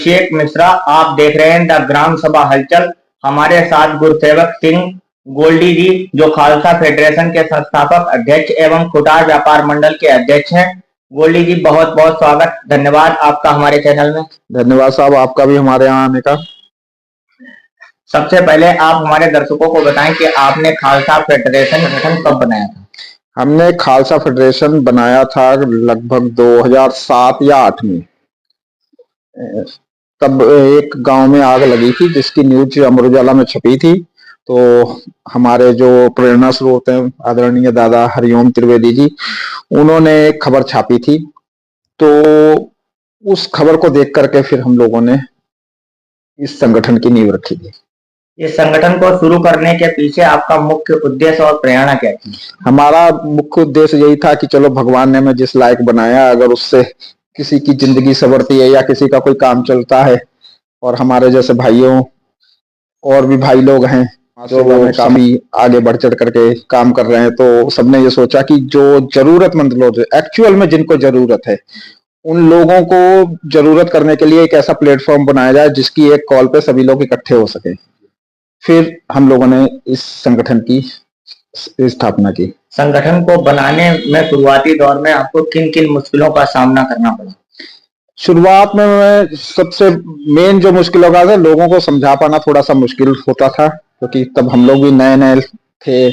अभिषेक मिश्रा। आप देख रहे हैं द ग्राम सभा हलचल। हमारे साथ गुरसेवक सिंह गोल्डी जी, जो खालसा फेडरेशन के संस्थापक अध्यक्ष एवं खुटार व्यापार मंडल के अध्यक्ष हैं। गोल्डी जी, बहुत बहुत स्वागत, धन्यवाद आपका हमारे चैनल में। धन्यवाद साहब, आपका भी हमारे यहाँ आने का। सबसे पहले आप हमारे दर्शकों को बताएं कि आपने खालसा फेडरेशन संगठन कब बनाया था? हमने खालसा फेडरेशन बनाया था लगभग 2007 या 8 में। तब एक गांव में आग लगी थी जिसकी न्यूज अमर उजाला में छपी थी। तो हमारे जो प्रेरणा स्रोत हैं आदरणीय दादा हरिओम त्रिवेदी जी, उन्होंने एक खबर छापी थी। तो उस खबर को देख करके फिर हम लोगों ने इस संगठन की नींव रखी थी। इस संगठन को शुरू करने के पीछे आपका मुख्य उद्देश्य और प्रेरणा क्या थी? हमारा मुख्य उद्देश्य यही था कि चलो, भगवान ने हमें जिस लायक बनाया, अगर उससे किसी की जिंदगी संवरती है या किसी का कोई काम चलता है, और हमारे जैसे भाइयों और भी भाई लोग हैं जो काफी आगे बढ़ चढ़ करके काम कर रहे हैं, तो सबने ये सोचा कि जो जरूरतमंद लोग, एक्चुअल में जिनको जरूरत है, उन लोगों को जरूरत करने के लिए एक ऐसा प्लेटफॉर्म बनाया जाए जिसकी एक कॉल पे सभी लोग इकट्ठे हो सके। फिर हम लोगों ने इस संगठन की स्थापना की। संगठन को बनाने में शुरुआती दौर में आपको किन किन मुश्किलों का सामना करना पड़ा? शुरुआत में मैं सबसे मेन जो मुश्किल होगा था, लोगों को समझा पाना थोड़ा सा मुश्किल होता था, क्योंकि तब हम लोग भी नए नए थे।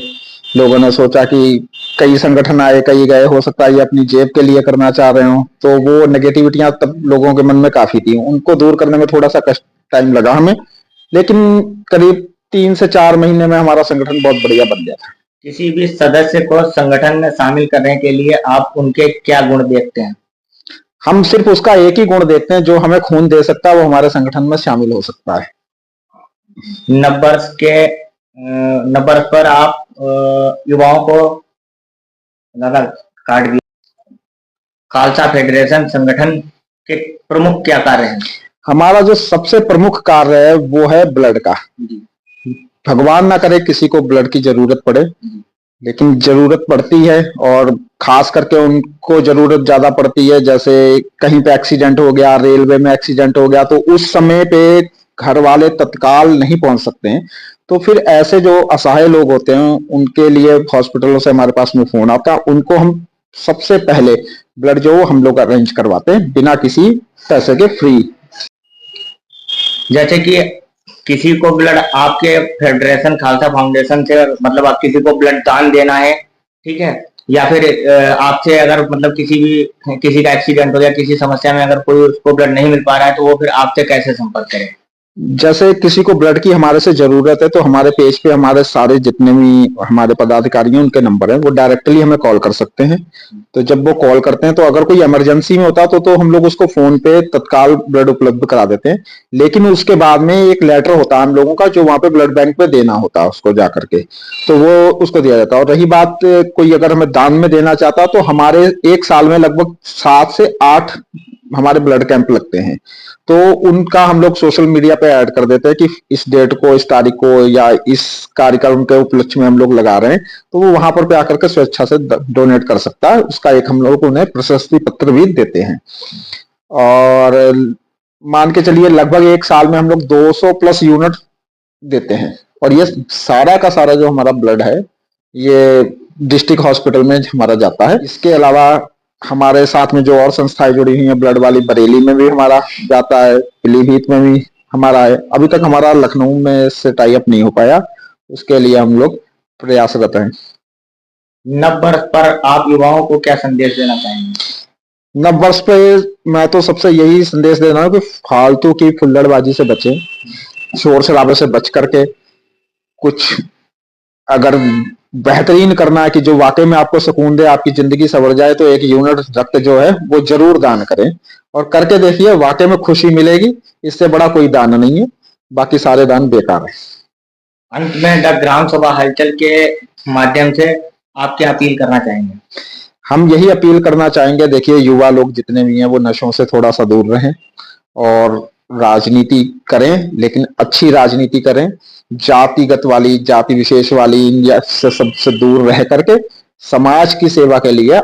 लोगों ने सोचा कि कई संगठन आए, कई गए, हो सकता है ये अपनी जेब के लिए करना चाह रहे हो। तो वो नेगेटिविटियां तब लोगों के मन में काफी थी, उनको दूर करने में थोड़ा सा टाइम लगा हमें, लेकिन करीब 3 से 4 महीने में हमारा संगठन बहुत बढ़िया बन गया था। किसी भी सदस्य को संगठन में शामिल करने के लिए आप उनके क्या गुण देखते हैं? हम सिर्फ उसका एक ही गुण देखते हैं, जो हमें खून दे सकता है वो हमारे संगठन में शामिल हो सकता है। नंबर पर आप युवाओं को कार्ड दिया। खालसा फेडरेशन संगठन के प्रमुख क्या कार्य हैं? हमारा जो सबसे प्रमुख कार्य है वो है ब्लड का। भगवान ना करे किसी को ब्लड की जरूरत पड़े, लेकिन जरूरत पड़ती है, और खास करके उनको जरूरत ज्यादा पड़ती है। जैसे कहीं पे एक्सीडेंट हो गया, रेलवे में एक्सीडेंट हो गया, तो उस समय पे घर वाले तत्काल नहीं पहुंच सकते हैं। तो फिर ऐसे जो असहाय लोग होते हैं, उनके लिए हॉस्पिटलों से हमारे पास में फोन आता है, उनको हम सबसे पहले ब्लड जो हम लोग अरेंज करवाते हैं बिना किसी पैसे के, फ्री। जैसे कि किसी को ब्लड आपके फेडरेशन खालसा फाउंडेशन से, मतलब आप किसी को ब्लड दान देना है, ठीक है, या फिर आपसे अगर मतलब किसी का एक्सीडेंट हो गया, किसी समस्या में अगर कोई उसको ब्लड नहीं मिल पा रहा है, तो वो फिर आपसे कैसे संपर्क करे? जैसे किसी को ब्लड की हमारे से जरूरत है, तो हमारे पेज पे हमारे सारे जितने भी हमारे पदाधिकारी हैं, उनके नंबर हैं, वो डायरेक्टली हमें कॉल कर सकते हैं। तो जब वो कॉल करते हैं, तो अगर कोई इमरजेंसी में होता है तो हम लोग उसको फोन पे तत्काल ब्लड उपलब्ध करा देते हैं। लेकिन उसके बाद में एक लेटर होता है हम लोगों का, जो वहां पे ब्लड बैंक पे देना होता है उसको जा करके, तो वो उसको दिया जाता है। और रही बात कोई अगर हमें दान में देना चाहता है, तो हमारे 1 साल में लगभग 7 से 8 हमारे ब्लड कैंप लगते हैं। तो उनका हम लोग सोशल मीडिया पे ऐड कर देते हैं कि इस डेट को, इस तारीख को, या इस कार्यक्रम के उपलक्ष्य में हम लोग लगा रहे हैं, तो वो वहां पर पे आकर के स्वेच्छा से डोनेट कर सकता है। उसका एक हम लोग उन्हें प्रशस्ति पत्र भी देते हैं। और मान के चलिए लगभग 1 साल में हम लोग 200 प्लस यूनिट देते हैं। और ये सारा का सारा जो हमारा ब्लड है, ये डिस्ट्रिक्ट हॉस्पिटल में हमारा जाता है। इसके अलावा हमारे साथ में जो और संस्थाएं जुड़ी हुई हैं, ब्लड वाली, बरेली में भी हमारा जाता है, पीलीभीत में भी हमारा है। अभी तक हमारा लखनऊ में से टाई अप नहीं हो पाया, उसके लिए हम लोग प्रयासरत हैं। नववर्ष पर आप युवाओं को क्या संदेश देना चाहेंगे? नववर्ष पे मैं तो सबसे यही संदेश दे रहा हूँ कि फालतू की फुल्लड़बाजी से बचें, शोर शराबे से बच करके कुछ अगर बेहतरीन करना है कि जो वाकई में आपको सुकून दे, आपकी जिंदगी संवर जाए, तो 1 यूनिट रक्त जो है वो जरूर दान करें, और करके देखिए, वाकई में खुशी मिलेगी। इससे बड़ा कोई दान नहीं है, बाकी सारे दान बेकार है। अंत में द ग्राम सभा हलचल के माध्यम से आप क्या अपील करना चाहेंगे? हम यही अपील करना चाहेंगे, देखिए, युवा लोग जितने भी हैं वो नशों से थोड़ा सा दूर रहें, और राजनीति करें, लेकिन अच्छी राजनीति करें, जातिगत वाली, जाति विशेष वाली, या सबसे दूर रह करके समाज की सेवा के लिए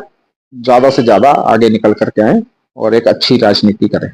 ज्यादा से ज्यादा आगे निकल करके आए और एक अच्छी राजनीति करें।